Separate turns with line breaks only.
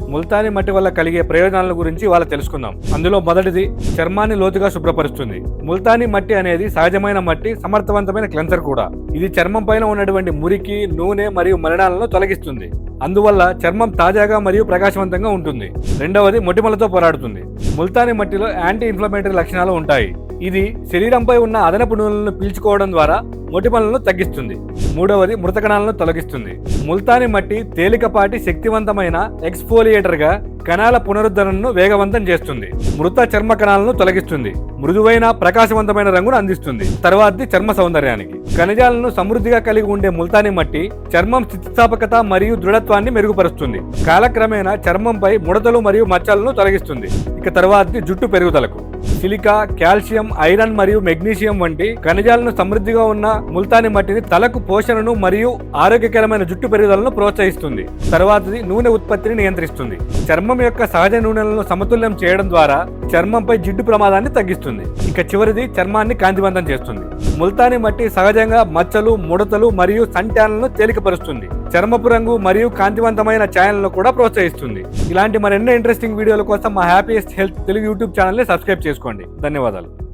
ముల్తానీ మట్టి వల్ల కలిగే ప్రయోజనాల గురించి ఇవాళ తెలుసుకుందాం. అందులో మొదటిది, చర్మాన్ని లోతుగా శుభ్రపరుస్తుంది. ముల్తానీ మట్టి అనేది సహజమైన మట్టి, సమర్థవంతమైన క్లెన్సర్ కూడా. ఇది చర్మం పైన ఉన్నటువంటి మురికి, నూనె మరియు మలినాలను తొలగిస్తుంది. అందువల్ల చర్మం తాజాగా మరియు ప్రకాశవంతంగా ఉంటుంది. రెండవది, మొటిమలతో పోరాడుతుంది. ముల్తానీ మట్టిలో యాంటీ ఇన్ఫ్లమేటరీ లక్షణాలు ఉంటాయి. ఇది శరీరంపై ఉన్న అదనపు నూనెలను పీల్చుకోవడం ద్వారా మొటిమలను తగ్గిస్తుంది. మూడవది, మృత కణాలను తొలగిస్తుంది. ముల్తానీ మట్టి తేలికపాటి శక్తివంతమైన ఎక్స్ఫోలియేటర్ గా కణాల పునరుద్ధరణను వేగవంతం చేస్తుంది. మృత చర్మ కణాలను తొలగిస్తుంది. మృదువైన ప్రకాశవంతమైన రంగును అందిస్తుంది. తర్వాతది, చర్మ సౌందర్యానికి. ఖనిజాలను సమృద్ధిగా కలిగి ఉండే ముల్తానీ మట్టి చర్మం స్థితిస్థాపకత మరియు దృఢత్వాన్ని మెరుగుపరుస్తుంది. కాలక్రమేణా చర్మంపై ముడతలు మరియు మచ్చలను తొలగిస్తుంది. ఇక తర్వాతది, జుట్టు పెరుగుదలకు. సిలికా, కాల్షియం, ఐరన్ మరియు మెగ్నీషియం వంటి ఖనిజాలను సమృద్ధిగా ఉన్న ముల్తానీ మట్టిని తలకు పోషణను మరియు ఆరోగ్యకరమైన జుట్టు పెరుగుదలను ప్రోత్సహిస్తుంది. తర్వాతది, నూనె ఉత్పత్తిని నియంత్రిస్తుంది. చర్మం యొక్క సహజ నూనెలను సమతుల్యం చేయడం ద్వారా చర్మంపై జిడ్డు ప్రమాదాన్ని తగ్గిస్తుంది. ఇక చివరిది, చర్మాన్ని కాంతివంతం చేస్తుంది. ముల్తానీ మట్టి సహజంగా మచ్చలు, ముడతలు మరియు సన్ ట్యాన్లను తేలికపరుస్తుంది. చర్మపు రంగు మరియు కాంతివంతమైన ఛాయలను కూడా ప్రోత్సహిస్తుంది. ఇలాంటి మరెన్నో ఇంట్రెస్టింగ్ వీడియోల కోసం మా హ్యాపీయెస్ట్ హెల్త్ తెలుగు యూట్యూబ్ ఛానల్ని సబ్స్క్రైబ్ చేసుకోండి. ధన్యవాదాలు.